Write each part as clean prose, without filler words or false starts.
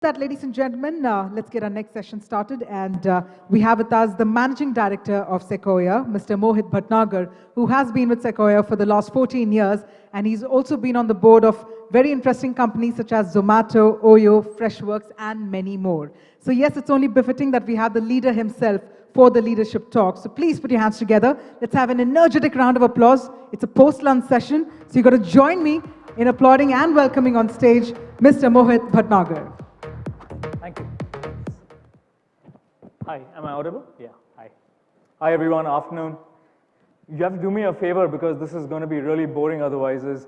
That, ladies and gentlemen, let's get our next session started. And we have with us the Managing Director of Sequoia, Mr. Mohit Bhatnagar, who has been with Sequoia for the last 14 years. And he's also been on the board of very interesting companies such as Zomato, Oyo, Freshworks, and many more. So yes, it's only befitting that we have the leader himself for the leadership talk. So please put your hands together. Let's have an energetic round of applause. It's a post-lunch session, so you've got to join me in applauding and welcoming on stage Mr. Mohit Bhatnagar. Thank you. Hi, am I audible? Yeah, hi. Hi everyone, afternoon. You have to do me a favor because this is going to be really boring otherwise.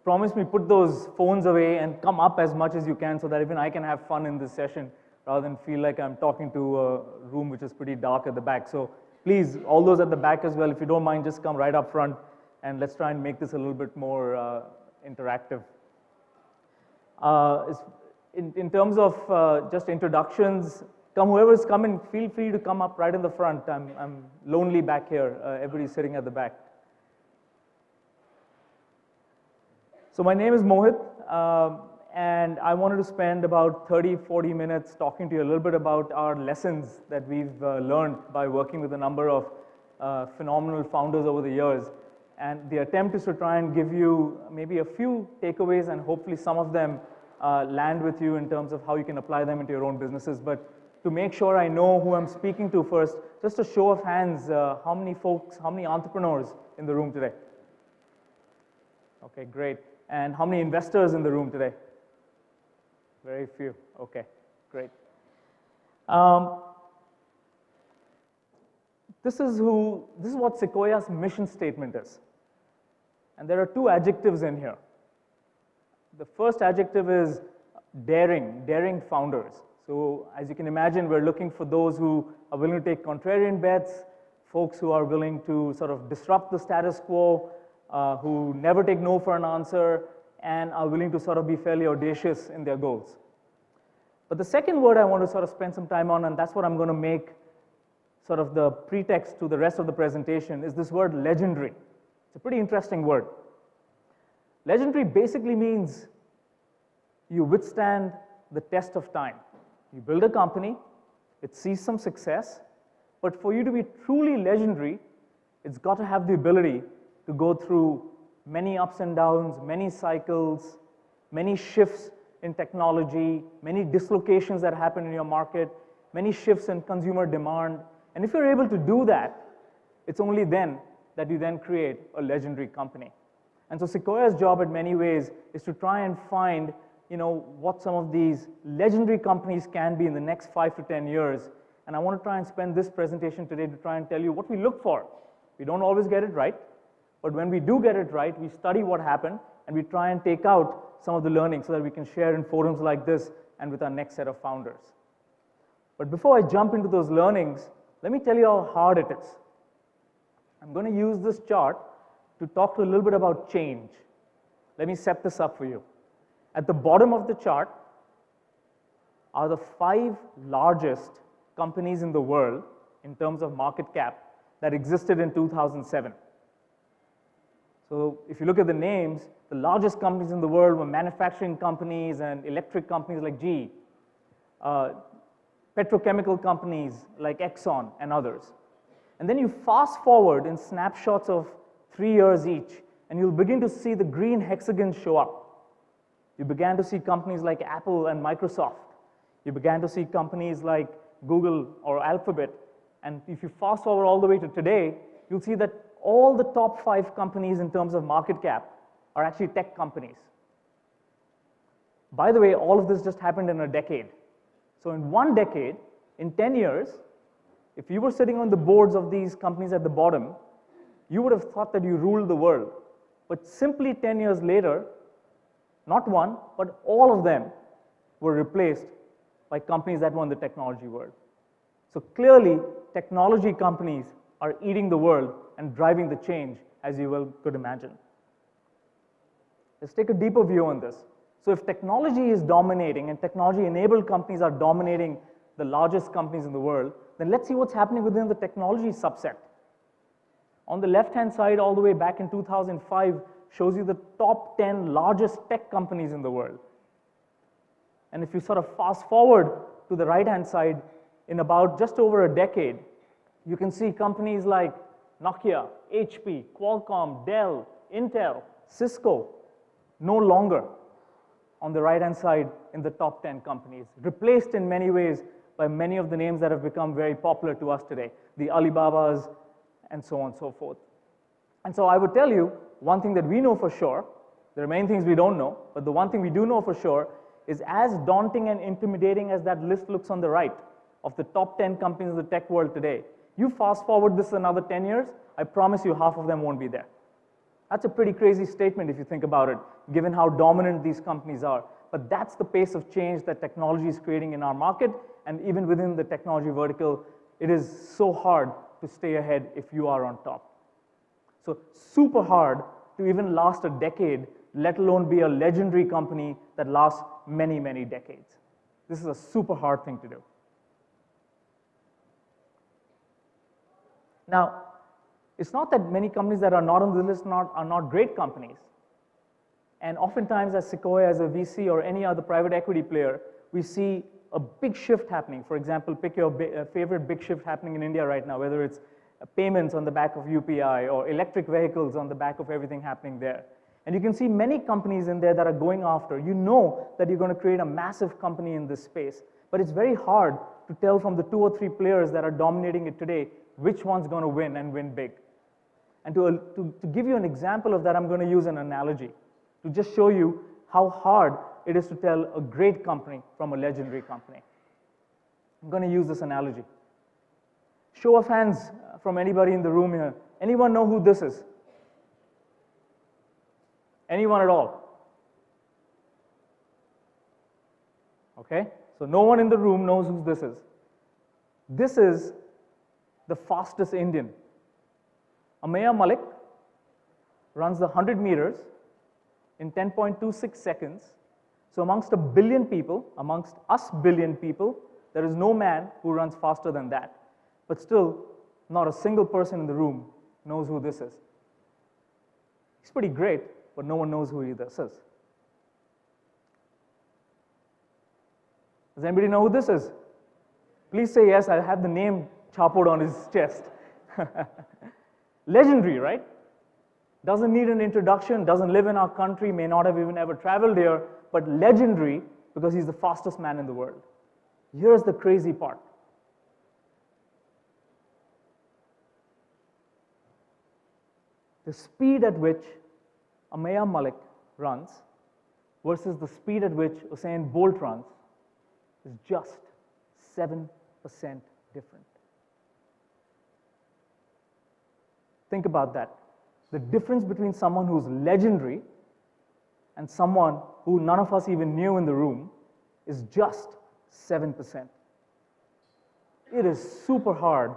Promise me put those phones away and come up as much as you can so that even I can have fun in this session rather than feel like I'm talking to a room which is pretty dark at the back. So please, all those at the back as well, if you don't mind, just come right up front and let's try and make this a little bit more interactive. In terms of just introductions, whoever's coming, feel free to come up right in the front. I'm lonely back here. Everybody's sitting at the back. So my name is Mohit, and I wanted to spend about 30-40 minutes talking to you a little bit about our lessons that we've learned by working with a number of phenomenal founders over the years. And the attempt is to try and give you maybe a few takeaways and hopefully some of them land with you in terms of how you can apply them into your own businesses. But to make sure I know who I'm speaking to first, just a show of hands, how many entrepreneurs in the room today? Okay, great. And how many investors in the room today? Very few. Okay, great. This is what Sequoia's mission statement is. And there are two adjectives in here. The first adjective is daring founders. So as you can imagine, we're looking for those who are willing to take contrarian bets, folks who are willing to sort of disrupt the status quo, who never take no for an answer, and are willing to sort of be fairly audacious in their goals. But the second word I want to sort of spend some time on, and that's what I'm going to make sort of the pretext to the rest of the presentation, is this word legendary. It's a pretty interesting word. Legendary basically means you withstand the test of time. You build a company, it sees some success, but for you to be truly legendary, it's got to have the ability to go through many ups and downs, many cycles, many shifts in technology, many dislocations that happen in your market, many shifts in consumer demand. And if you're able to do that, it's only then that you then create a legendary company. And so Sequoia's job in many ways is to try and find, what some of these legendary companies can be in the next 5 to 10 years. And I want to try and spend this presentation today to try and tell you what we look for. We don't always get it right, but when we do get it right, we study what happened and we try and take out some of the learning so that we can share in forums like this and with our next set of founders. But before I jump into those learnings, let me tell you how hard it is. I'm going to use this chart to talk to a little bit about change. Let me set this up for you. At the bottom of the chart are the 5 largest companies in the world in terms of market cap that existed in 2007. So if you look at the names, the largest companies in the world were manufacturing companies and electric companies like GE, petrochemical companies like Exxon and others. And then you fast forward in snapshots of 3 years each, and you'll begin to see the green hexagons show up. You began to see companies like Apple and Microsoft. You began to see companies like Google or Alphabet. And if you fast forward all the way to today, you'll see that all the top 5 companies in terms of market cap are actually tech companies. By the way, all of this just happened in a decade. So in 1 decade, in 10 years, if you were sitting on the boards of these companies at the bottom, you would have thought that you ruled the world. But simply 10 years later, not one, but all of them were replaced by companies that were in the technology world. So clearly, technology companies are eating the world and driving the change, as you well could imagine. Let's take a deeper view on this. So if technology is dominating and technology-enabled companies are dominating the largest companies in the world, then let's see what's happening within the technology subset. On the left-hand side, all the way back in 2005, shows you the top 10 largest tech companies in the world. And if you sort of fast forward to the right-hand side, in about just over a decade, you can see companies like Nokia, HP, Qualcomm, Dell, Intel, Cisco, no longer on the right-hand side in the top 10 companies, replaced in many ways by many of the names that have become very popular to us today, the Alibabas, and so on and so forth. And so I would tell you, one thing that we know for sure, there are many things we don't know, but the one thing we do know for sure is as daunting and intimidating as that list looks on the right of the top 10 companies in the tech world today, you fast forward this another 10 years, I promise you half of them won't be there. That's a pretty crazy statement if you think about it, given how dominant these companies are. But that's the pace of change that technology is creating in our market, and even within the technology vertical, it is so hard to stay ahead if you are on top. So super hard to even last a decade, let alone be a legendary company that lasts many, many decades. This is a super hard thing to do. Now, it's not that many companies that are not on the list are not great companies. And oftentimes as Sequoia, as a VC or any other private equity player, we see a big shift happening. For example, pick your favorite big shift happening in India right now, whether it's payments on the back of UPI or electric vehicles on the back of everything happening there. And you can see many companies in there that are going after. You know that you're going to create a massive company in this space, but it's very hard to tell from the 2 or 3 players that are dominating it today which one's going to win and win big. And to give you an example of that, I'm going to use an analogy to just show you how hard it is to tell a great company from a legendary company. I'm going to use this analogy. Show of hands from anybody in the room here. Anyone know who this is? Anyone at all? Okay, so no one in the room knows who this is. This is the fastest Indian. Ameya Malik runs the 100 meters in 10.26 seconds. So amongst a billion people, amongst us billion people, there is no man who runs faster than that. But still, not a single person in the room knows who this is. He's pretty great, but no one knows who this is. Does anybody know who this is? Please say yes. I have the name chapoed on his chest. Legendary, right? Doesn't need an introduction, doesn't live in our country, may not have even ever traveled here, but legendary because he's the fastest man in the world. Here's the crazy part. The speed at which Ameya Malik runs versus the speed at which Usain Bolt runs is just 7% different. Think about that. The difference between someone who's legendary and someone who none of us even knew in the room is just 7%. It is super hard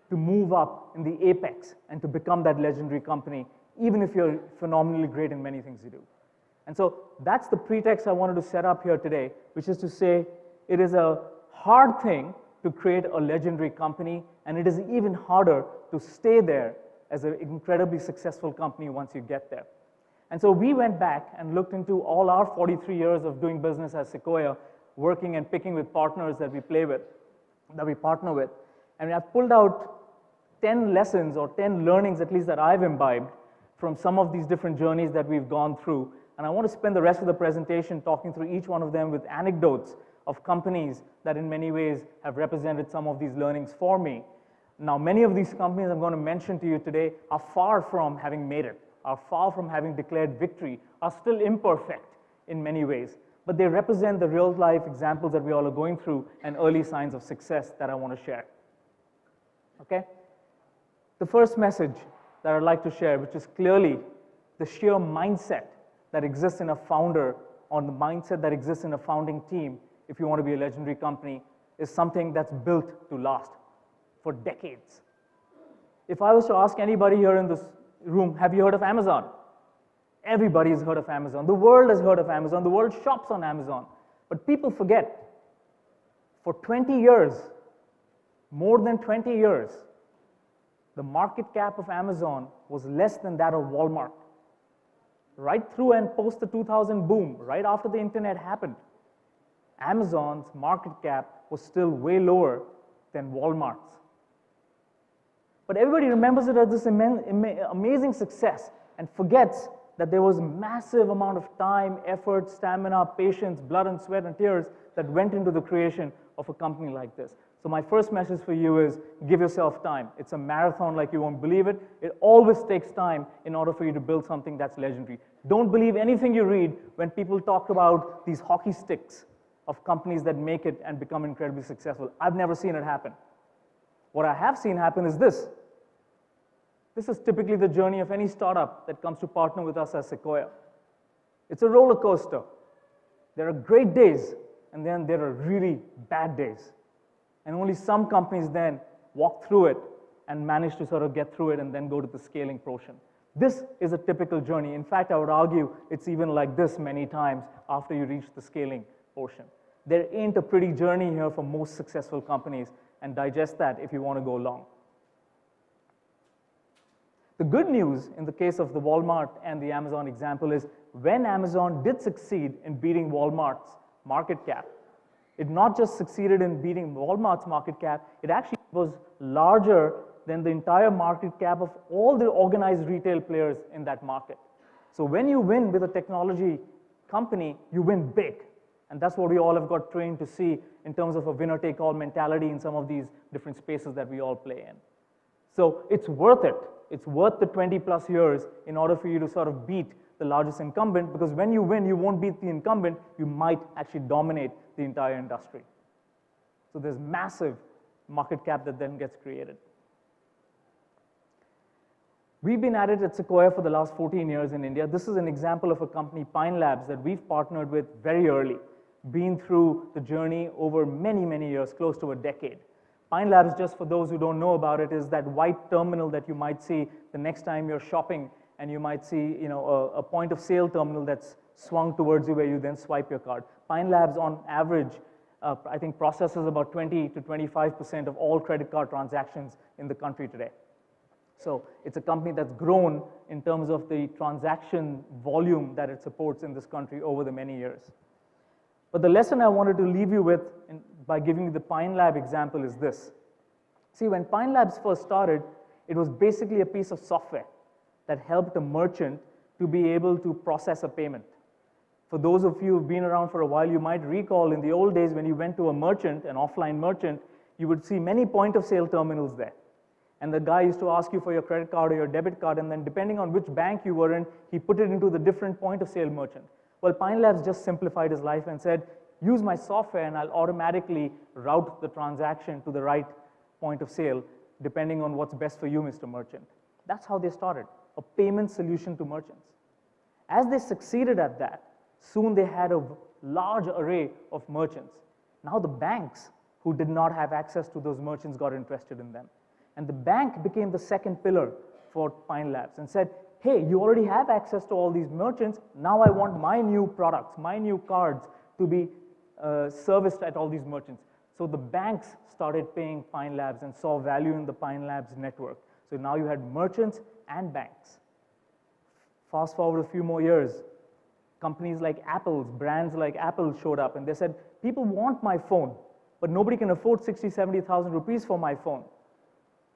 to move up in the apex and to become that legendary company, even if you're phenomenally great in many things you do. And so that's the pretext I wanted to set up here today, which is to say it is a hard thing to create a legendary company, and it is even harder to stay there as an incredibly successful company once you get there. And so we went back and looked into all our 43 years of doing business as Sequoia, working and picking with partners that we play with, that we partner with. And I've pulled out 10 lessons or 10 learnings, at least that I've imbibed from some of these different journeys that we've gone through. And I want to spend the rest of the presentation talking through each one of them with anecdotes of companies that in many ways have represented some of these learnings for me. Now, many of these companies I'm going to mention to you today are far from having made it, are far from having declared victory, are still imperfect in many ways, but they represent the real-life examples that we all are going through and early signs of success that I want to share. Okay? The first message that I'd like to share, which is clearly the sheer mindset that exists in a founder, or the mindset that exists in a founding team, if you want to be a legendary company, is something that's built to last for decades. If I was to ask anybody here in this room, have you heard of Amazon? Everybody has heard of Amazon. The world has heard of Amazon. The world shops on Amazon. But people forget, for 20 years, more than 20 years, the market cap of Amazon was less than that of Walmart. Right through and post the 2000 boom, right after the internet happened, Amazon's market cap was still way lower than Walmart's. But everybody remembers it as this amazing success and forgets that there was a massive amount of time, effort, stamina, patience, blood and sweat and tears that went into the creation of a company like this. So my first message for you is give yourself time. It's a marathon like you won't believe it. It always takes time in order for you to build something that's legendary. Don't believe anything you read when people talk about these hockey sticks of companies that make it and become incredibly successful. I've never seen it happen. What I have seen happen is this. This is typically the journey of any startup that comes to partner with us as Sequoia. It's a roller coaster. There are great days, and then there are really bad days. And only some companies then walk through it and manage to sort of get through it and then go to the scaling portion. This is a typical journey. In fact, I would argue it's even like this many times after you reach the scaling portion. There ain't a pretty journey here for most successful companies, and digest that if you want to go long. The good news in the case of the Walmart and the Amazon example is when Amazon did succeed in beating Walmart's market cap, it not just succeeded in beating Walmart's market cap, it actually was larger than the entire market cap of all the organized retail players in that market. So when you win with a technology company, you win big. And that's what we all have got trained to see in terms of a winner-take-all mentality in some of these different spaces that we all play in. So it's worth it. It's worth the 20 plus years in order for you to sort of beat the largest incumbent, because when you win, you won't beat the incumbent, you might actually dominate the entire industry. So there's massive market cap that then gets created. We've been at it at Sequoia for the last 14 years in India. This is an example of a company, Pine Labs, that we've partnered with very early, been through the journey over many, many years, close to a decade. Pine Labs, just for those who don't know about it, is that white terminal that you might see the next time you're shopping, and you might see a point of sale terminal that's swung towards you where you then swipe your card. Pine Labs, on average, I think processes about 20 to 25% of all credit card transactions in the country today. So it's a company that's grown in terms of the transaction volume that it supports in this country over the many years. But the lesson I wanted to leave you with by giving you the Pine Lab example is this. See, when Pine Labs first started, it was basically a piece of software that helped a merchant to be able to process a payment. For those of you who've been around for a while, you might recall in the old days when you went to a merchant, an offline merchant, you would see many point of sale terminals there. And the guy used to ask you for your credit card or your debit card, and then depending on which bank you were in, he put it into the different point of sale merchant. Well, Pine Labs just simplified his life and said, use my software and I'll automatically route the transaction to the right point of sale, depending on what's best for you, Mr. Merchant. That's how they started, a payment solution to merchants. As they succeeded at that, soon they had a large array of merchants. Now the banks who did not have access to those merchants got interested in them. And the bank became the second pillar for Pine Labs and said, hey, you already have access to all these merchants. Now I want my new products, my new cards to be serviced at all these merchants. So the banks started paying Pine Labs and saw value in the Pine Labs network. So now you had merchants and banks. Fast forward a few more years, companies like Apple's, brands like Apple showed up and they said, people want my phone, but nobody can afford 60, 70,000 rupees for my phone.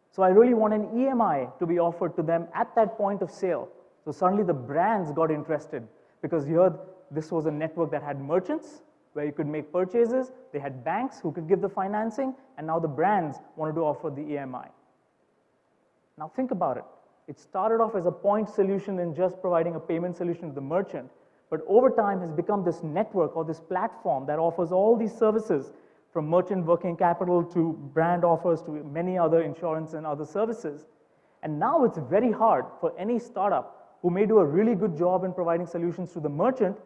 So I really want an EMI to be offered to them at that point of sale. So suddenly the brands got interested because here this was a network that had merchants where you could make purchases, they had banks who could give the financing, and now the brands wanted to offer the EMI. Now think about it. It started off as a point solution in just providing a payment solution to the merchant, but over time has become this network or this platform that offers all these services from merchant working capital to brand offers to many other insurance and other services. And now it's very hard for any startup who may do a really good job in providing solutions to the merchant,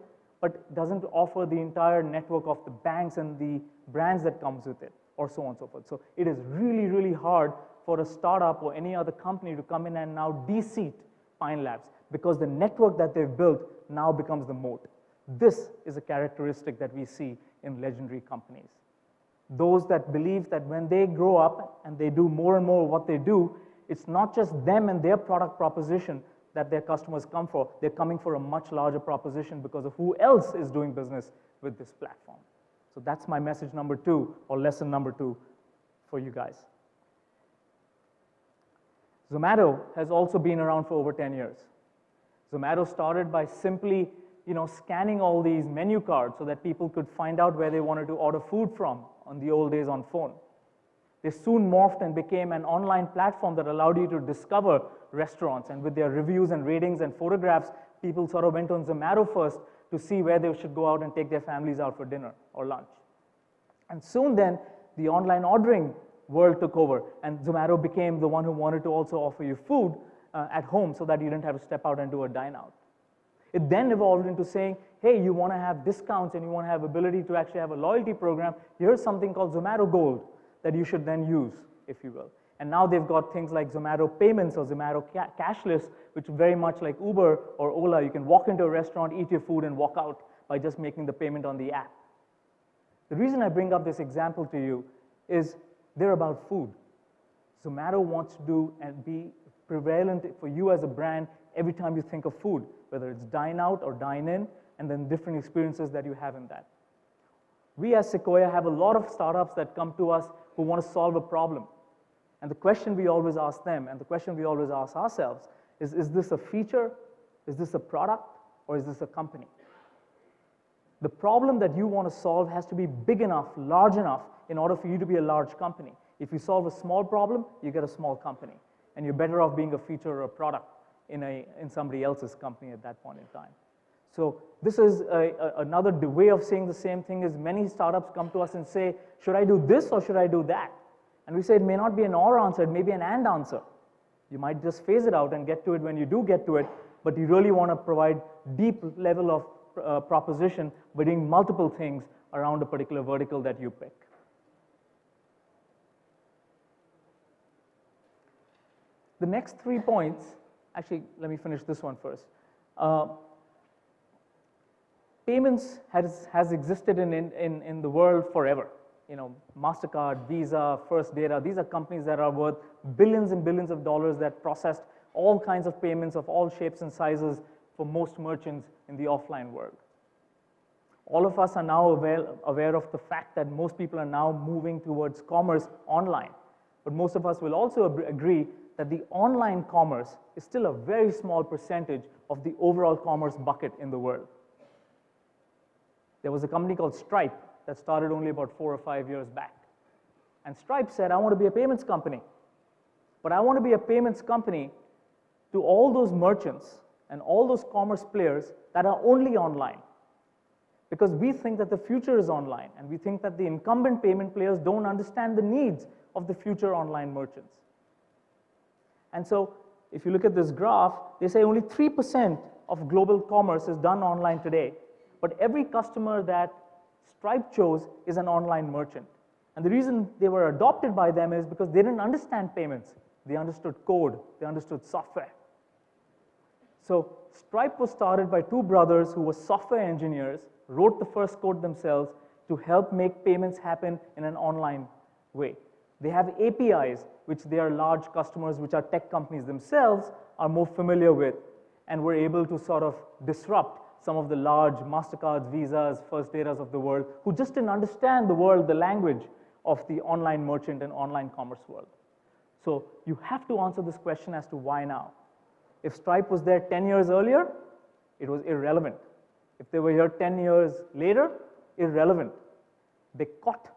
but doesn't offer the entire network of the banks and the brands that comes with it, or so on and so forth. So it is really, really hard for a startup or any other company to come in and now de-seat Pine Labs because the network that they've built now becomes the moat. This is a characteristic that we see in legendary companies. Those that believe that when they grow up and they do more and more what they do, it's not just them and their product proposition that their customers come for. They're coming for a much larger proposition because of who else is doing business with this platform. So that's my message number 2, or lesson number 2 for you guys. Zomato has also been around for over 10 years. Zomato started by simply, scanning all these menu cards so that people could find out where they wanted to order food from on the old days on phone. They soon morphed and became an online platform that allowed you to discover restaurants, and with their reviews and ratings and photographs, people sort of went on Zomato first to see where they should go out and take their families out for dinner or lunch. And soon then, the online ordering world took over, and Zomato became the one who wanted to also offer you food at home so that you didn't have to step out and do a dine out. It then evolved into saying, hey, you want to have discounts and you want to have ability to actually have a loyalty program, here's something called Zomato Gold that you should then use, if you will. And now they've got things like Zomato Payments or Zomato Cashless, which is very much like Uber or Ola. You can walk into a restaurant, eat your food, and walk out by just making the payment on the app. The reason I bring up this example to you is they're about food. Zomato wants to do and be prevalent for you as a brand every time you think of food, whether it's dine out or dine in, and then different experiences that you have in that. We as Sequoia have a lot of startups that come to us who want to solve a problem. And the question we always ask them, and the question we always ask ourselves, is this a feature, is this a product, or is this a company? The problem that you want to solve has to be big enough, large enough, in order for you to be a large company. If you solve a small problem, you get a small company. And you're better off being a feature or a product in somebody else's company at that point in time. So this is another way of saying the same thing. Is many startups come to us and say, should I do this or should I do that? And we say it may not be an or answer, it may be an and answer. You might just phase it out and get to it when you do get to it, but you really want to provide deep level of proposition by doing multiple things around a particular vertical that you pick. The next 3 points, actually, let me finish this one first. Payments has existed in the world forever. MasterCard, Visa, First Data, these are companies that are worth billions and billions of dollars that processed all kinds of payments of all shapes and sizes for most merchants in the offline world. All of us are now aware of the fact that most people are now moving towards commerce online. But most of us will also agree that the online commerce is still a very small percentage of the overall commerce bucket in the world. There was a company called Stripe that started only about 4 or 5 years back. And Stripe said, I want to be a payments company. But I want to be a payments company to all those merchants and all those commerce players that are only online. Because we think that the future is online, and we think that the incumbent payment players don't understand the needs of the future online merchants. And so, if you look at this graph, they say only 3% of global commerce is done online today. But every customer that Stripe chose is an online merchant. And the reason they were adopted by them is because they didn't understand payments. They understood code. They understood software. So Stripe was started by 2 brothers who were software engineers, wrote the first code themselves to help make payments happen in an online way. They have APIs, which their large customers, which are tech companies themselves, are more familiar with, and were able to sort of disrupt some of the large MasterCards, Visas, First Datas of the world, who just didn't understand the world, the language of the online merchant and online commerce world. So you have to answer this question as to why now. If Stripe was there 10 years earlier, it was irrelevant. If they were here 10 years later, irrelevant. They caught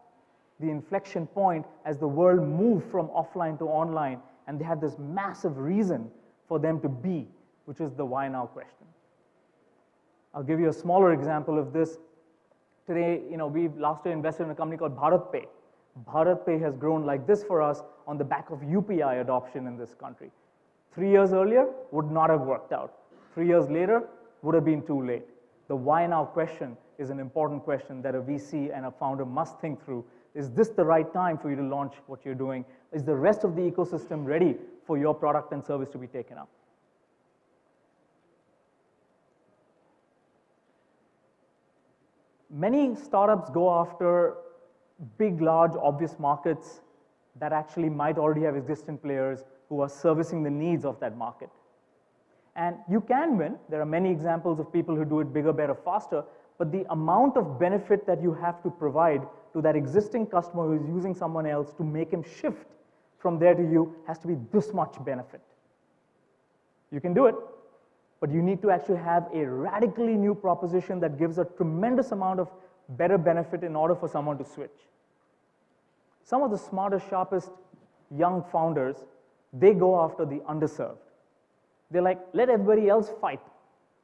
the inflection point as the world moved from offline to online, and they had this massive reason for them to be, which is the why now question. I'll give you a smaller example of this. Today, we last year invested in a company called BharatPay. BharatPay has grown like this for us on the back of UPI adoption in this country. 3 years earlier, would not have worked out. 3 years later, would have been too late. The why now question is an important question that a VC and a founder must think through. Is this the right time for you to launch what you're doing? Is the rest of the ecosystem ready for your product and service to be taken up? Many startups go after big, large, obvious markets that actually might already have existing players who are servicing the needs of that market. And you can win. There are many examples of people who do it bigger, better, faster, but the amount of benefit that you have to provide to that existing customer who is using someone else to make him shift from there to you has to be this much benefit. You can do it, but you need to actually have a radically new proposition that gives a tremendous amount of better benefit in order for someone to switch. Some of the smartest, sharpest young founders, they go after the underserved. They're like, let everybody else fight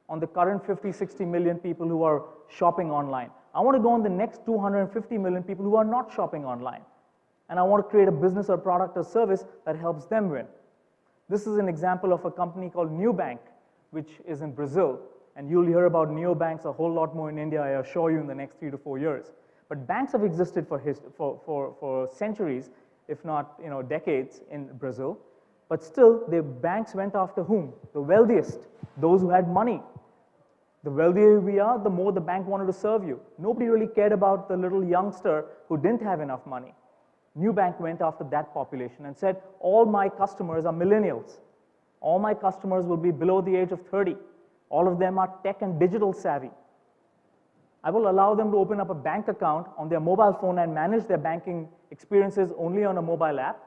on the current 50, 60 million people who are shopping online. I want to go on the next 250 million people who are not shopping online. And I want to create a business or product or service that helps them win. This is an example of a company called Nubank, which is in Brazil. And you'll hear about neobanks a whole lot more in India, I assure you, in the next 3 to 4 years. But banks have existed for centuries, if not decades in Brazil. But still, the banks went after whom? The wealthiest, those who had money. The wealthier we are, the more the bank wanted to serve you. Nobody really cared about the little youngster who didn't have enough money. Nubank went after that population and said, all my customers are millennials. All my customers will be below the age of 30. All of them are tech and digital savvy. I will allow them to open up a bank account on their mobile phone and manage their banking experiences only on a mobile app,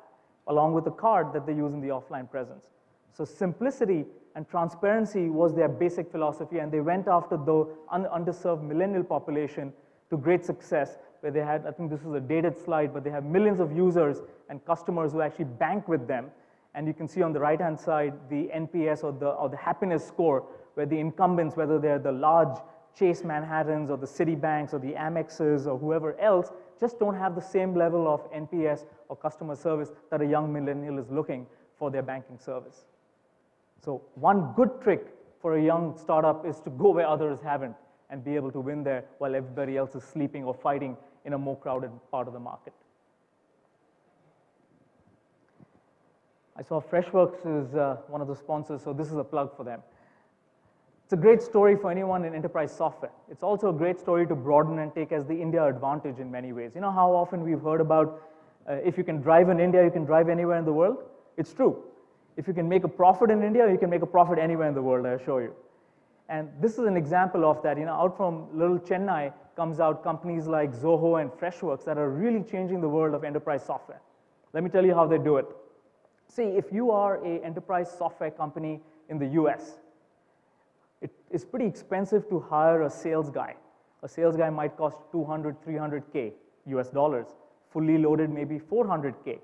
along with a card that they use in the offline presence. So simplicity and transparency was their basic philosophy, and they went after the underserved millennial population to great success, where they had, I think this is a dated slide, but they have millions of users and customers who actually bank with them. And you can see on the right-hand side the NPS or the happiness score, where the incumbents, whether they're the large Chase Manhattans or the Citibanks or the Amexes or whoever else, just don't have the same level of NPS or customer service that a young millennial is looking for their banking service. So one good trick for a young startup is to go where others haven't and be able to win there while everybody else is sleeping or fighting in a more crowded part of the market. I saw Freshworks is one of the sponsors, so this is a plug for them. It's a great story for anyone in enterprise software. It's also a great story to broaden and take as the India advantage in many ways. You know how often we've heard about if you can drive in India, you can drive anywhere in the world? It's true. If you can make a profit in India, you can make a profit anywhere in the world, I assure you. And this is an example of that. Out from little Chennai comes out companies like Zoho and Freshworks that are really changing the world of enterprise software. Let me tell you how they do it. See, if you are an enterprise software company in the US, it is pretty expensive to hire a sales guy. A sales guy might cost 200, 300K US dollars. Fully loaded, maybe 400K.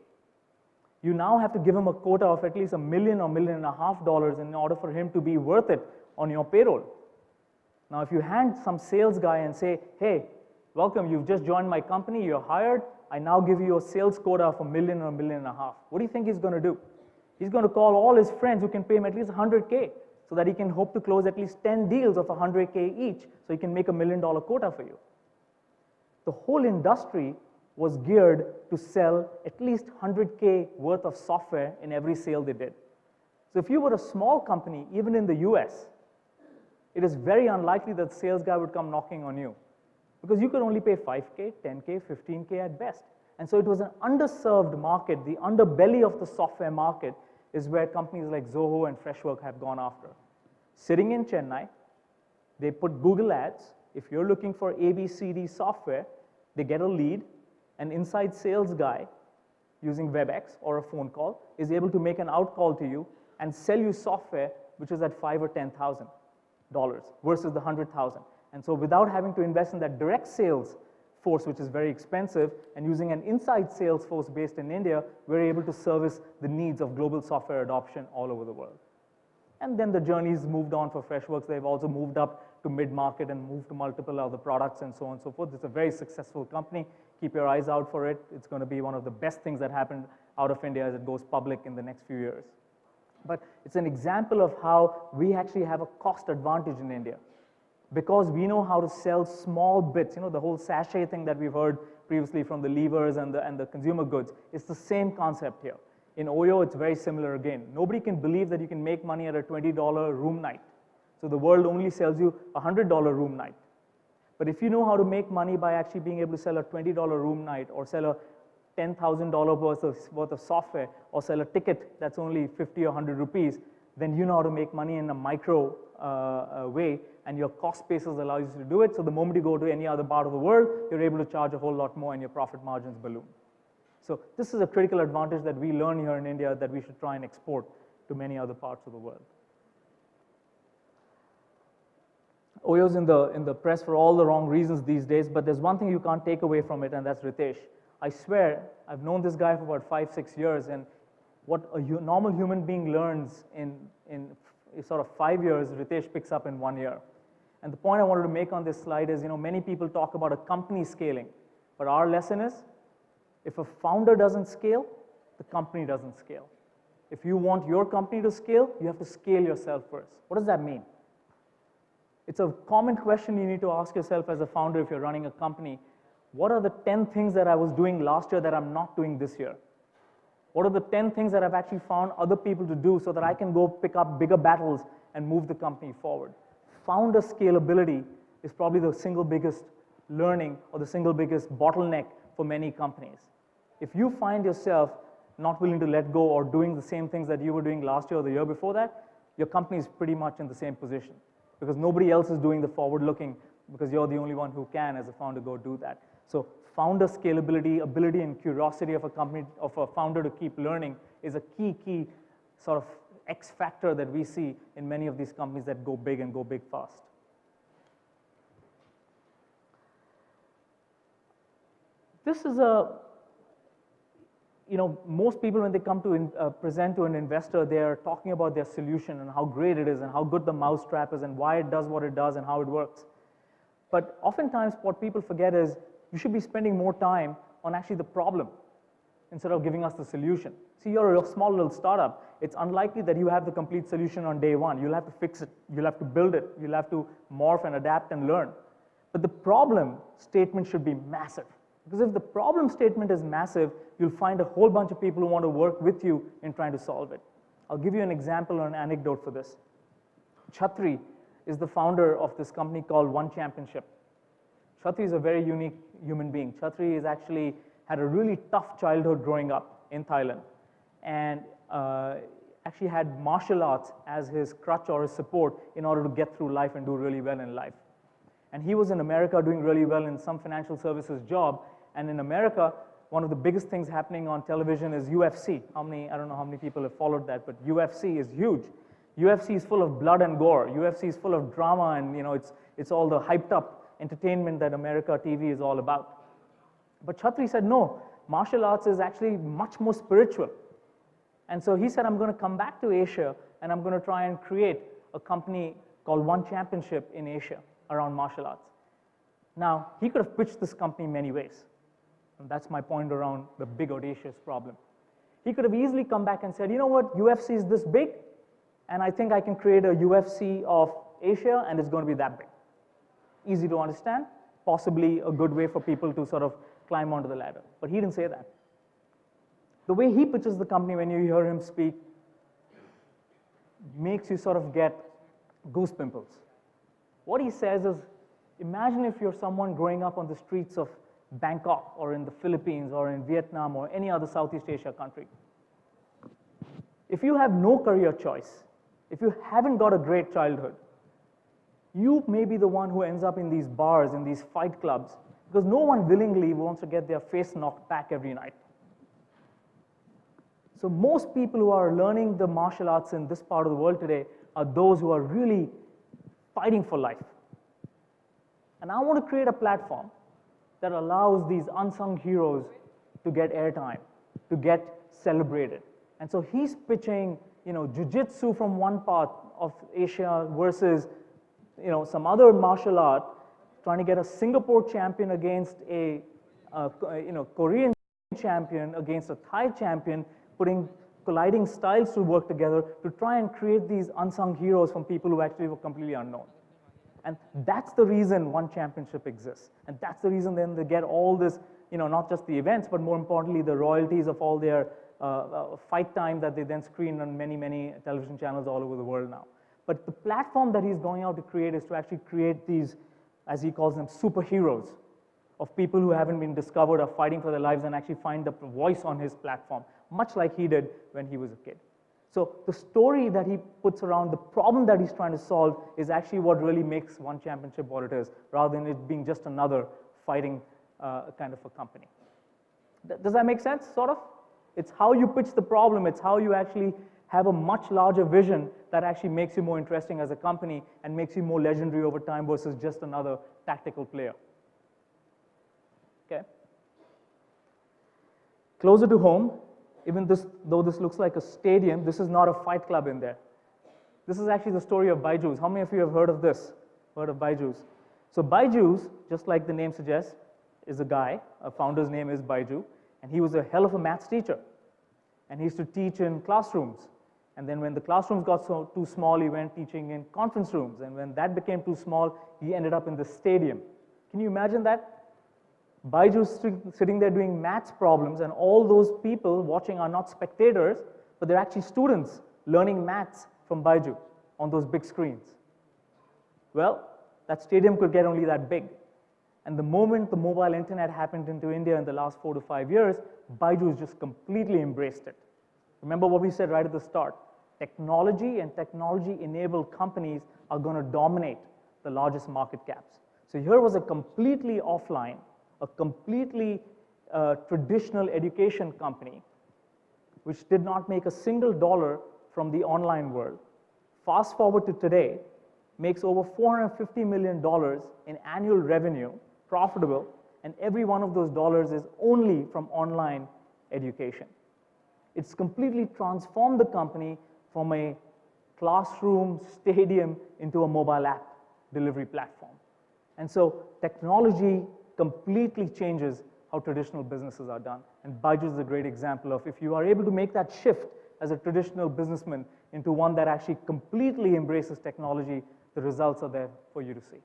You now have to give him a quota of at least $1 million or $1.5 million in order for him to be worth it on your payroll. Now, if you hand some sales guy and say, hey, welcome, you've just joined my company, you're hired, I now give you a sales quota of $1 million or $1.5 million. What do you think he's going to do? He's going to call all his friends who can pay him at least 100K so that he can hope to close at least 10 deals of 100K each so he can make $1 million quota for you. The whole industry was geared to sell at least 100K worth of software in every sale they did. So if you were a small company, even in the US, it is very unlikely that the sales guy would come knocking on you because you could only pay 5K, 10K, 15K at best. And so it was an underserved market. The underbelly of the software market is where companies like Zoho and Freshworks have gone after. Sitting in Chennai, they put Google ads. If you're looking for ABCD software, they get a lead. An inside sales guy using WebEx or a phone call is able to make an out call to you and sell you software which is at $5,000 or $10,000 versus the 100,000. And so without having to invest in that direct sales force, which is very expensive, and using an inside sales force based in India, we're able to service the needs of global software adoption all over the world. And then the journey's moved on for Freshworks. They've also moved up to mid-market and moved to multiple other products and so on and so forth. It's a very successful company. Keep your eyes out for it. It's going to be one of the best things that happened out of India as it goes public in the next few years. But it's an example of how we actually have a cost advantage in India because we know how to sell small bits. The whole sachet thing that we've heard previously from the levers and the consumer goods. It's the same concept here. In Oyo, it's very similar again. Nobody can believe that you can make money at a $20 room night. So the world only sells you a $100 room night. But if you know how to make money by actually being able to sell a $20 room night or sell a $10,000 worth of software or sell a ticket that's only 50 or 100 rupees, then you know how to make money in a micro way and your cost basis allows you to do it. So the moment you go to any other part of the world, you're able to charge a whole lot more and your profit margins balloon. So this is a critical advantage that we learn here in India that we should try and export to many other parts of the world. Oyo's in the press for all the wrong reasons these days, but there's one thing you can't take away from it, and that's Ritesh. I swear, I've known this guy for about 5-6 years, and what a normal human being learns in sort of 5 years, Ritesh picks up in 1 year. And the point I wanted to make on this slide is, many people talk about a company scaling, but our lesson is, if a founder doesn't scale, the company doesn't scale. If you want your company to scale, you have to scale yourself first. What does that mean? It's a common question you need to ask yourself as a founder if you're running a company. What are the 10 things that I was doing last year that I'm not doing this year? What are the 10 things that I've actually found other people to do so that I can go pick up bigger battles and move the company forward? Founder scalability is probably the single biggest learning or the single biggest bottleneck for many companies. If you find yourself not willing to let go or doing the same things that you were doing last year or the year before that, your company is pretty much in the same position because nobody else is doing the forward looking because you're the only one who can as a founder go do that. So founder scalability, ability and curiosity of a company, of a founder to keep learning is a key sort of X factor that we see in many of these companies that go big and go big fast. This is most people when they come to present to an investor, they're talking about their solution and how great it is and how good the mousetrap is and why it does what it does and how it works. But oftentimes what people forget is you should be spending more time on actually the problem instead of giving us the solution. See, you're a small little startup. It's unlikely that you have the complete solution on day one. You'll have to fix it. You'll have to build it. You'll have to morph and adapt and learn. But the problem statement should be massive. Because if the problem statement is massive, you'll find a whole bunch of people who want to work with you in trying to solve it. I'll give you an example or an anecdote for this. Chhatri is the founder of this company called One Championship. Chhatri is a very unique human being. Chhatri has actually had a really tough childhood growing up in Thailand and actually had martial arts as his crutch or his support in order to get through life and do really well in life. And he was in America doing really well in some financial services job. And in America, one of the biggest things happening on television is UFC. I don't know how many people have followed that, but UFC is huge. UFC is full of blood and gore. UFC is full of drama and it's all the hyped up entertainment that America TV is all about. But Chhatri said, no, martial arts is actually much more spiritual. And so he said, I'm going to come back to Asia and I'm going to try and create a company called One Championship in Asia around martial arts. Now, he could have pitched this company many ways. And that's my point around the big audacious problem. He could have easily come back and said, you know what, UFC is this big, and I think I can create a UFC of Asia, and it's going to be that big. Easy to understand, possibly a good way for people to sort of climb onto the ladder. But he didn't say that. The way he pitches the company when you hear him speak makes you sort of get goose pimples. What he says is, imagine if you're someone growing up on the streets of Bangkok or in the Philippines or in Vietnam or any other Southeast Asia country. If you have no career choice, if you haven't got a great childhood, you may be the one who ends up in these bars, in these fight clubs, because no one willingly wants to get their face knocked back every night. So most people who are learning the martial arts in this part of the world today are those who are really fighting for life. And I want to create a platform that allows these unsung heroes to get airtime, to get celebrated. And so he's pitching, jiu-jitsu from one part of Asia versus, some other martial art, trying to get a Singapore champion against a, Korean champion against a Thai champion, putting colliding styles to work together to try and create these unsung heroes from people who actually were completely unknown. And that's the reason One Championship exists. And that's the reason then they get all this, not just the events, but more importantly, the royalties of all their fight time that they then screen on many, many television channels all over the world now. But the platform that he's going out to create is to actually create these, as he calls them, superheroes of people who haven't been discovered, are fighting for their lives and actually find the voice on his platform, much like he did when he was a kid. So the story that he puts around the problem that he's trying to solve is actually what really makes One Championship what it is, rather than it being just another fighting kind of a company. Does that make sense, sort of? It's how you pitch the problem, it's how you actually have a much larger vision that actually makes you more interesting as a company and makes you more legendary over time versus just another tactical player. Okay? Closer to home, even though this looks like a stadium, this is not a fight club in there. This is actually the story of Byju's. How many of you have heard of this? Heard of Byju's? So Byju's, just like the name suggests, is a guy, a founder's name is Byju, and he was a hell of a maths teacher. And he used to teach in classrooms. And then when the classrooms got too small, he went teaching in conference rooms. And when that became too small, he ended up in the stadium. Can you imagine that? Byju's sitting there doing maths problems, and all those people watching are not spectators, but they're actually students learning maths from Byju on those big screens. Well, that stadium could get only that big. And the moment the mobile internet happened into India in the last 4 to 5 years, Byju's just completely embraced it. Remember what we said right at the start. Technology and technology-enabled companies are going to dominate the largest market caps. So here was a completely offline, a completely traditional education company which did not make a single dollar from the online world. Fast forward to today, makes over $450 million in annual revenue, profitable, and every one of those dollars is only from online education. It's completely transformed the company from a classroom stadium into a mobile app delivery platform. And so technology completely changes how traditional businesses are done. And Byju is a great example of if you are able to make that shift as a traditional businessman into one that actually completely embraces technology, the results are there for you to see.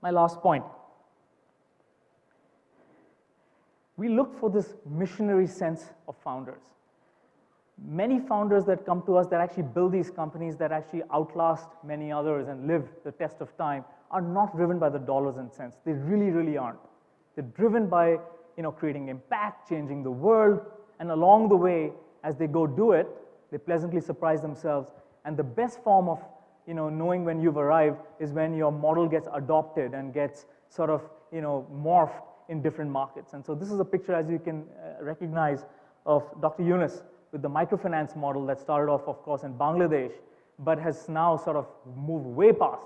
My last point. We look for this missionary sense of founders. Many founders that come to us that actually build these companies that actually outlast many others and live the test of time are not driven by the dollars and cents. They really, really aren't. They're driven by creating impact, changing the world, and along the way, as they go do it, they pleasantly surprise themselves. And the best form of knowing when you've arrived is when your model gets adopted and gets sort of morphed in different markets. And so this is a picture, as you can recognize, of Dr. Yunus with the microfinance model that started off, of course, in Bangladesh, but has now sort of moved way past.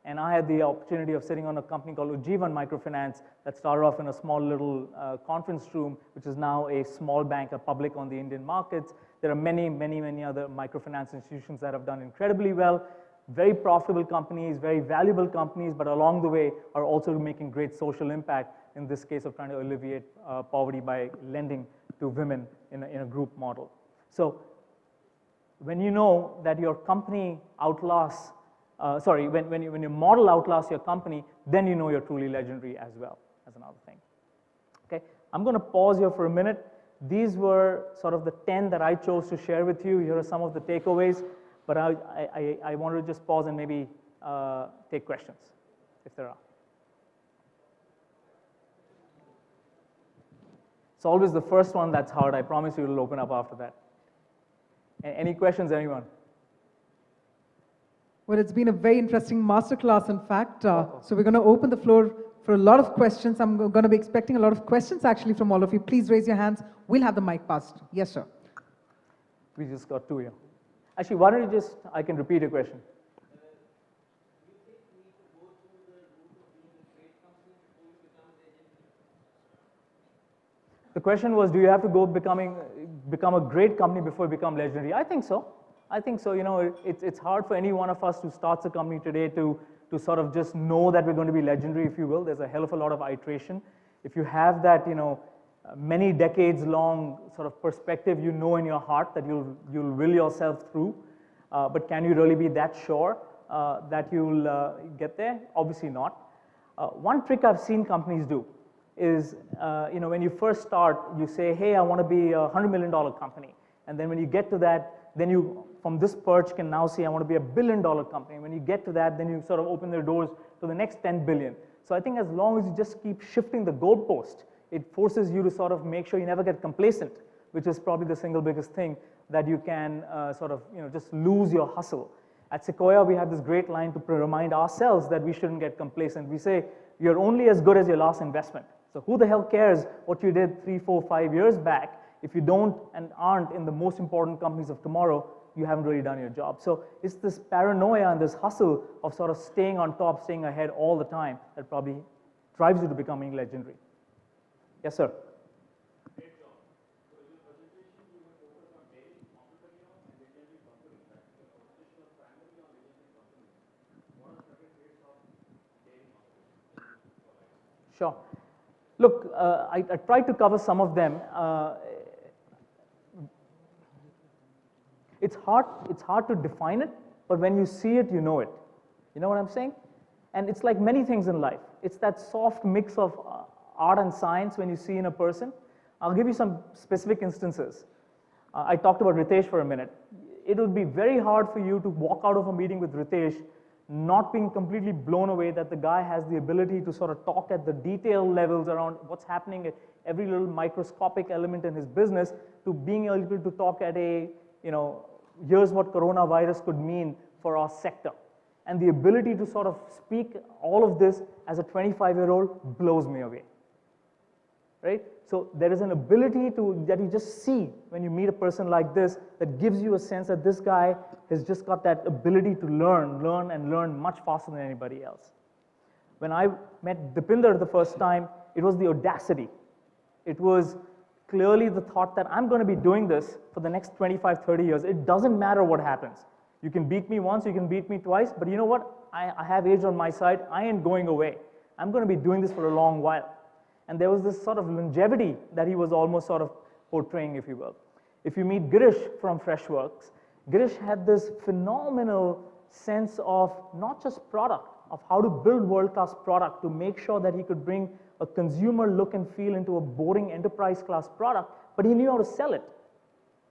And I had the opportunity of sitting on a company called Ujjivan Microfinance that started off in a small little conference room, which is now a small bank, a public on the Indian markets. There are many, many, many other microfinance institutions that have done incredibly well. Very profitable companies, very valuable companies, but along the way are also making great social impact, in this case of trying to alleviate poverty by lending to women in a group model. So when you know that your company outlasts, when your model outlasts your company, then you know you're truly legendary as well, as another thing. Okay, I'm going to pause here for a minute. These were sort of the 10 that I chose to share with you. Here are some of the takeaways, but I wanted to just pause and maybe take questions, if there are. It's always the first one that's hard. I promise you it'll open up after that. Any questions, anyone? Well, it's been a very interesting masterclass, in fact. So we're going to open the floor for a lot of questions. I'm going to be expecting a lot of questions, actually, from all of you. Please raise your hands. We'll have the mic passed. Yes, sir. We just got 2 here. Actually, why don't you I can repeat a question. The question was, do you have to go become a great company before you become legendary? I think so. I think so. It's hard for any one of us who starts a company today to sort of just know that we're going to be legendary, if you will. There's a hell of a lot of iteration. If you have that, many decades long sort of perspective, in your heart that you'll will yourself through. But can you really be that sure that you'll get there? Obviously not. One trick I've seen companies do is, when you first start, you say, hey, I want to be a $100 million company. And then when you get to that, then you, from this perch, can now say, I want to be a $1 billion company. And when you get to that, then you sort of open the doors to the next 10 billion. So I think as long as you just keep shifting the goalpost, It forces you to sort of make sure you never get complacent, which is probably the single biggest thing that you can sort of just lose your hustle. At Sequoia, we have this great line to remind ourselves that we shouldn't get complacent. We say, you're only as good as your last investment. So who the hell cares what you did 3, 4, 5 years back if you don't and aren't in the most important companies of tomorrow? You haven't really done your job. So it's this paranoia and this hustle of sort of staying on top, staying ahead all the time that probably drives you to becoming legendary. Yes, sir. Sure. Look, I tried to cover some of them. It's hard to define it, but when you see it, you know it. You know what I'm saying? And it's like many things in life. It's that soft mix of art and science when you see in a person. I'll give you some specific instances. I talked about Ritesh for a minute. It would be very hard for you to walk out of a meeting with Ritesh not being completely blown away that the guy has the ability to sort of talk at the detail levels around what's happening at every little microscopic element in his business, to being able to talk at a, here's what coronavirus could mean for our sector. And the ability to sort of speak all of this as a 25-year-old blows me away, right? So there is an ability that you just see when you meet a person like this that gives you a sense that this guy has just got that ability to learn much faster than anybody else. When I met Dipinder the first time, it was the audacity. It was clearly the thought that I'm going to be doing this for the next 25, 30 years. It doesn't matter what happens. You can beat me once, you can beat me twice, but you know what? I have age on my side. I ain't going away. I'm going to be doing this for a long while. And there was this sort of longevity that he was almost sort of portraying, if you will. If you meet Girish from Freshworks, Girish had this phenomenal sense of not just product, of how to build world-class product to make sure that he could bring a consumer look and feel into a boring enterprise-class product, but he knew how to sell it.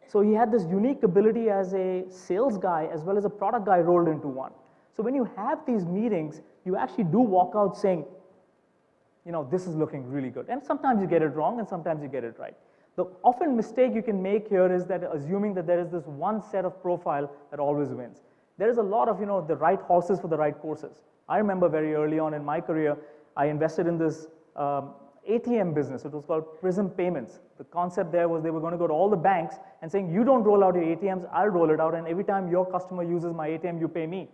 So he had this unique ability as a sales guy as well as a product guy rolled into one. So when you have these meetings, you actually do walk out saying, this is looking really good. And sometimes you get it wrong and sometimes you get it right. The often mistake you can make here is that assuming that there is this one set of profile that always wins. There is a lot of, the right horses for the right courses. I remember very early on in my career, I invested in this ATM business. It was called Prism Payments. The concept there was they were going to go to all the banks and saying, you don't roll out your ATMs, I'll roll it out, and every time your customer uses my ATM, you pay me.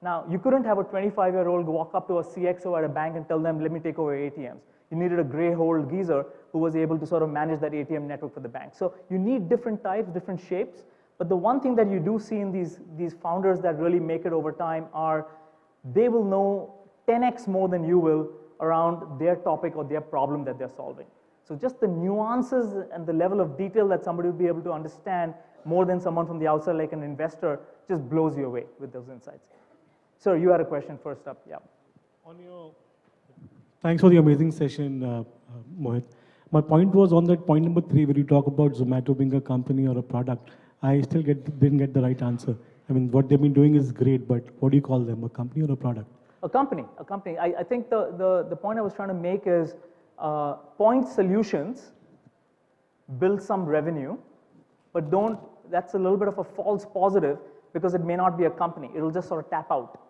Now, you couldn't have a 25-year-old walk up to a CXO at a bank and tell them, let me take over ATMs. You needed a gray-haired geezer who was able to sort of manage that ATM network for the bank. So you need different types, different shapes, but the one thing that you do see in these founders that really make it over time are they will know 10x more than you will around their topic or their problem that they're solving. So just the nuances and the level of detail that somebody will be able to understand more than someone from the outside like an investor just blows you away with those insights. Sir, you had a question first up. Yeah. Thanks for the amazing session, Mohit. My point was on that point number 3, where you talk about Zomato being a company or a product. I still didn't get the right answer. I mean, what they've been doing is great, but what do you call them, a company or a product? A company. I think the point I was trying to make is point solutions build some revenue, but that's a little bit of a false positive because it may not be a company. It'll just sort of tap out.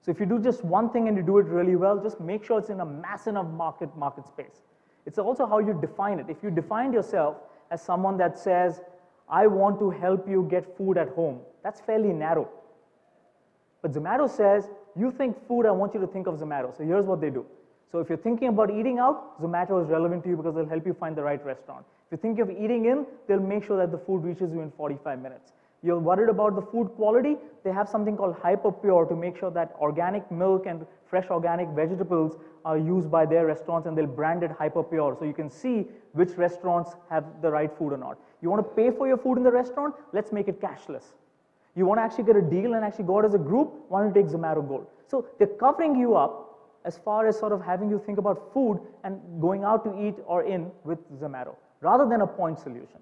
So if you do just one thing and you do it really well, just make sure it's in a massive market space. It's also how you define it. If you define yourself as someone that says, I want to help you get food at home, that's fairly narrow. But Zomato says, you think food, I want you to think of Zomato. So here's what they do. So if you're thinking about eating out, Zomato is relevant to you because they'll help you find the right restaurant. If you're thinking of eating in, they'll make sure that the food reaches you in 45 minutes. You're worried about the food quality, they have something called HyperPure to make sure that organic milk and fresh organic vegetables are used by their restaurants, and they'll brand it HyperPure so you can see which restaurants have the right food or not. You want to pay for your food in the restaurant? Let's make it cashless. You want to actually get a deal and actually go out as a group? Why don't you take Zomato Gold? So they're covering you up as far as sort of having you think about food and going out to eat or in with Zomato, rather than a point solution.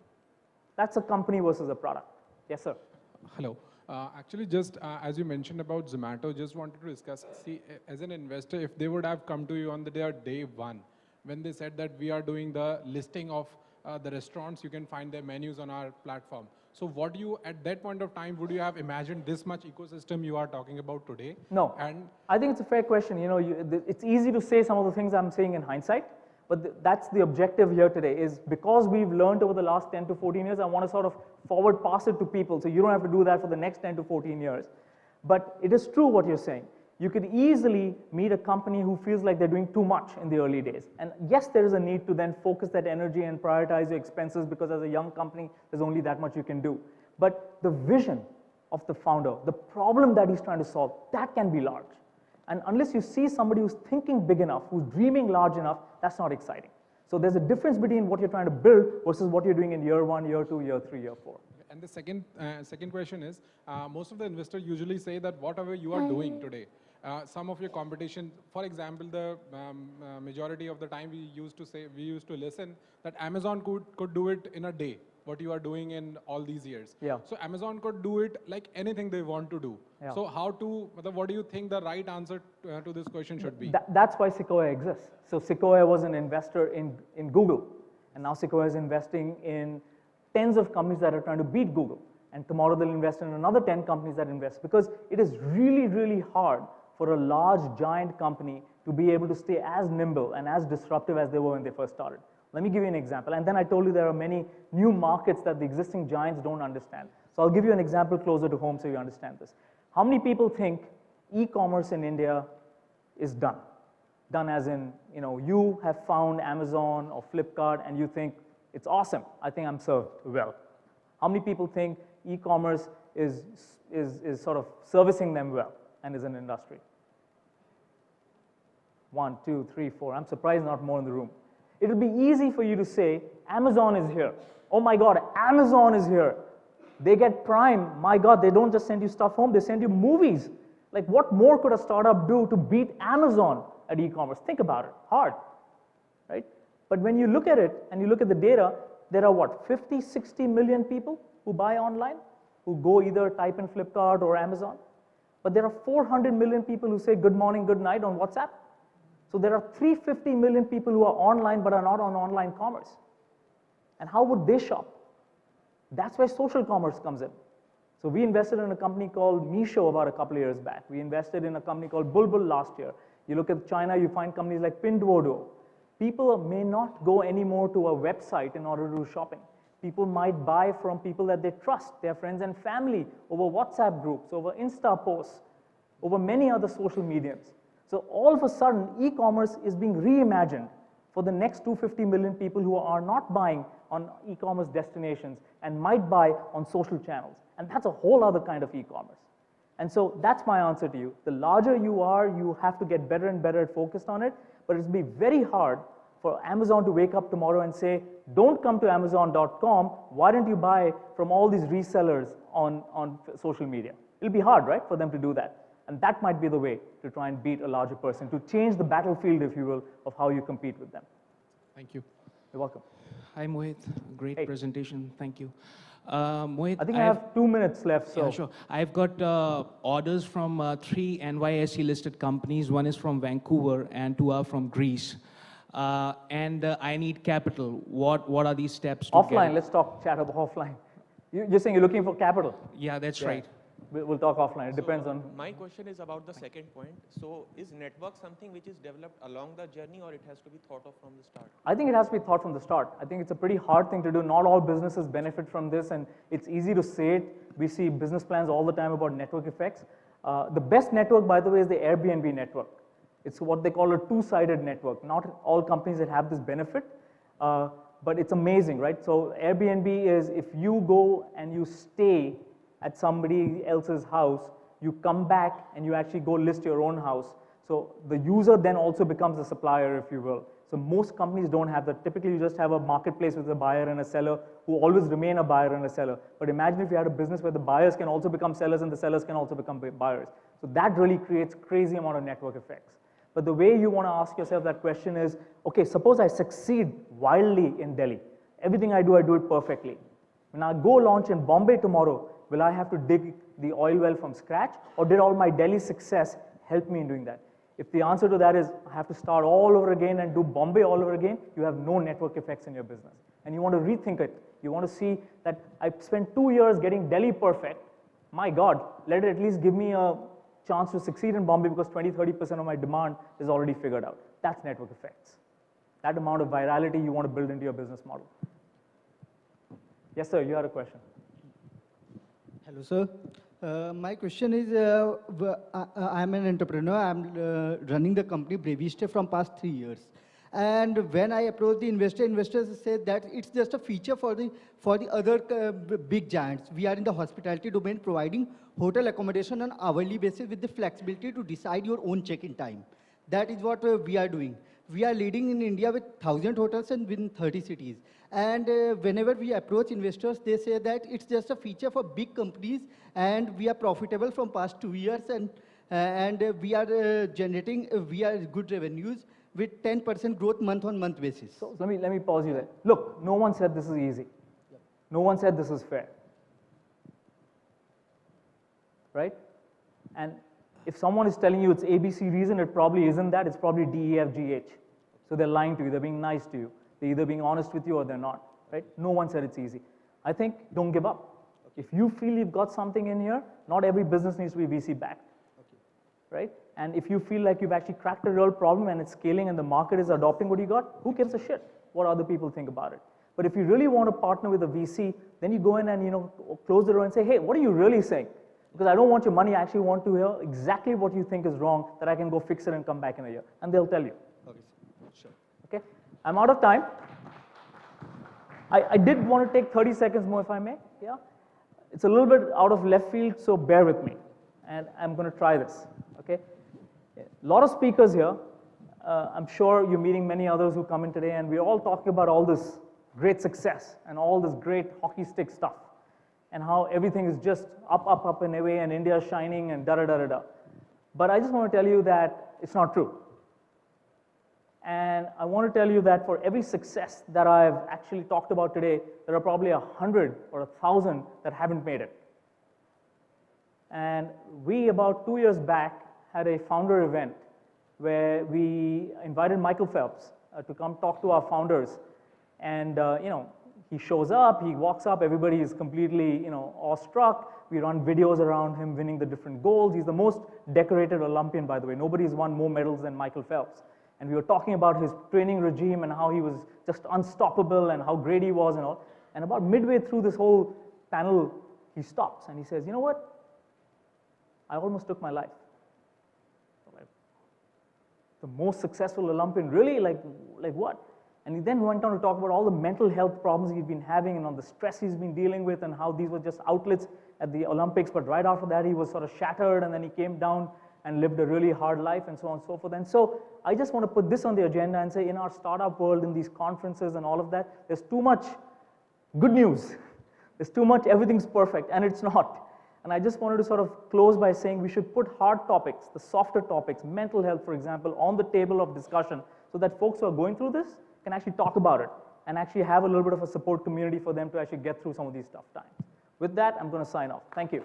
That's a company versus a product. Yes, sir. Hello. Actually, just as you mentioned about Zomato, just wanted to discuss, see, as an investor, if they would have come to you on the day one when they said that we are doing the listing of the restaurants, you can find their menus on our platform. So what you, at that point of time, would you have imagined this much ecosystem you are talking about today? No. And I think it's a fair question. You know, it's easy to say some of the things I'm saying in hindsight, but that's the objective here today, is because we've learned over the last 10 to 14 years, I want to sort of forward pass it to people so you don't have to do that for the next 10 to 14 years. But it is true what you're saying. You could easily meet a company who feels like they're doing too much in the early days. And yes, there is a need to then focus that energy and prioritize your expenses, because as a young company, there's only that much you can do. But the vision of the founder, the problem that he's trying to solve, that can be large. And unless you see somebody who's thinking big enough, who's dreaming large enough, that's not exciting. So there's a difference between what you're trying to build versus what you're doing in year 1, year 2, year 3, year 4. And the second question is, most of the investors usually say that whatever you are doing today, some of your competition, for example, the majority of the time we used to listen that Amazon could do it in a day, what you are doing in all these years. Yeah. So Amazon could do it like anything they want to do. Yeah. So what do you think the right answer to this question should be? That's why Sequoia exists. So Sequoia was an investor in Google, and now Sequoia is investing in tens of companies that are trying to beat Google. And tomorrow they'll invest in another 10 companies that invest, because it is really, really hard for a large, giant company to be able to stay as nimble and as disruptive as they were when they first started. Let me give you an example. And then I told you there are many new markets that the existing giants don't understand. So I'll give you an example closer to home so you understand this. How many people think e-commerce in India is done? Done as in, you know, you have found Amazon or Flipkart and you think, it's awesome, I think I'm served well. How many people think e-commerce is sort of servicing them well and is an industry? 1, 2, 3, 4. I'm surprised not more in the room. It'll be easy for you to say, Amazon is here. Oh my God, Amazon is here. They get Prime. My God, they don't just send you stuff home, they send you movies. Like, what more could a startup do to beat Amazon at e-commerce? Think about it. Hard, right? But when you look at it and you look at the data, there are what, 50, 60 million people who buy online, who go either type in Flipkart or Amazon. But there are 400 million people who say good morning, good night on WhatsApp. So there are 350 million people who are online but are not on online commerce. And how would they shop? That's where social commerce comes in. So we invested in a company called Misho about a couple of years back. We invested in a company called Bulbul last year. You look at China, you find companies like Pinduoduo. People may not go anymore to a website in order to do shopping. People might buy from people that they trust, their friends and family, over WhatsApp groups, over Insta posts, over many other social mediums. So all of a sudden, e-commerce is being reimagined for the next 250 million people who are not buying on e-commerce destinations and might buy on social channels. And that's a whole other kind of e-commerce. And so that's my answer to you. The larger you are, you have to get better and better at focused on it, but it'll be very hard for Amazon to wake up tomorrow and say, don't come to Amazon.com, why don't you buy from all these resellers on social media? It'll be hard, right, for them to do that. And that might be the way to try and beat a larger person, to change the battlefield, if you will, of how you compete with them. Thank you. You're welcome. Hi, Mohit. Great Hey. presentation. Thank you. Mohit, I think I have 2 minutes left, so. Yeah, sure. I've got orders from 3 NYSE listed companies. One is from Vancouver and 2 are from Greece. And I need capital. What are these steps to Offline, get? let's talk, chat about offline. You're saying you're looking for capital? Yeah, that's Yeah. right. We'll talk offline. It depends on. My question is about the second point. So is network something which is developed along the journey, or it has to be thought of from the start? I think it has to be thought from the start. I think it's a pretty hard thing to do. Not all businesses benefit from this, and it's easy to say it. We see business plans all the time about network effects. The best network, by the way, is the Airbnb network. It's what they call a two-sided network. Not all companies that have this benefit, but it's amazing, right? So Airbnb is if you go and you stay at somebody else's house, you come back and you actually go list your own house. So the user then also becomes the supplier, if you will. So most companies don't have that. Typically, you just have a marketplace with a buyer and a seller who always remain a buyer and a seller. But imagine if you had a business where the buyers can also become sellers and the sellers can also become buyers. So that really creates crazy amount of network effects. But the way you want to ask yourself that question is, okay, suppose I succeed wildly in Delhi. Everything I do it perfectly. When I go launch in Bombay tomorrow, will I have to dig the oil well from scratch, or did all my Delhi success help me in doing that? If the answer to that is, I have to start all over again and do Bombay all over again, you have no network effects in your business. And you want to rethink it. You want to see that I spent 2 years getting Delhi perfect. My God, let it at least give me a chance to succeed in Bombay because 20-30% of my demand is already figured out. That's network effects. That amount of virality you want to build into your business model. Yes, sir, you had a question. Hello, sir. My question is, I'm an entrepreneur. I'm running the company Breviste from past 3 years. And when I approach the investors say that it's just a feature for the other big giants. We are in the hospitality domain, providing hotel accommodation on hourly basis with the flexibility to decide your own check-in time. That is what we are doing. We are leading in India with 1,000 hotels and within 30 cities. And whenever we approach investors, they say that it's just a feature for big companies, and we are profitable from past 2 years, and we are generating good revenues with 10% growth month-on-month basis. So let me pause you there. Look, no one said this is easy. No one said this is fair. Right? And if someone is telling you it's ABC reason, it probably isn't that. It's probably D, E, F, G, H. So they're lying to you. They're being nice to you. They're either being honest with you or they're not. Right? No one said it's easy. I think don't give up. If you feel you've got something in here, not every business needs to be VC backed. Right? And if you feel like you've actually cracked a real problem and it's scaling and the market is adopting what you got, who gives a shit what other people think about it? But if you really want to partner with a VC, then you go in and close the door and say, hey, what are you really saying? Because I don't want your money, I actually want to hear exactly what you think is wrong, that I can go fix it and come back in a year. And they'll tell you. Okay, sure. Okay? I'm out of time. I did want to take 30 seconds more if I may. Yeah? It's a little bit out of left field, so bear with me. And I'm going to try this. Okay? A lot of speakers here. I'm sure you're meeting many others who come in today, and we're all talking about all this great success and all this great hockey stick stuff, and how everything is just up and away, and India is shining, and da-da-da-da-da. But I just want to tell you that it's not true. And I want to tell you that for every success that I've actually talked about today, there are probably 100 or 1,000 that haven't made it. And we, about 2 years back, had a founder event where we invited Michael Phelps to come talk to our founders. And he shows up, he walks up, everybody is completely awestruck. We run videos around him winning the different goals. He's the most decorated Olympian, by the way. Nobody's won more medals than Michael Phelps. And we were talking about his training regime and how he was just unstoppable and how great he was and all. And about midway through this whole panel, he stops and he says, you know what? I almost took my life. The most successful Olympian, really? Like what? And he then went on to talk about all the mental health problems he'd been having and all the stress he's been dealing with and how these were just outlets at the Olympics. But right after that, he was sort of shattered, and then he came down and lived a really hard life and so on and so forth. And so I just want to put this on the agenda and say, in our startup world, in these conferences and all of that, there's too much good news. There's too much everything's perfect, and it's not. And I just wanted to sort of close by saying we should put hard topics, the softer topics, mental health, for example, on the table of discussion so that folks who are going through this can actually talk about it and actually have a little bit of a support community for them to actually get through some of these tough times. With that, I'm going to sign off. Thank you.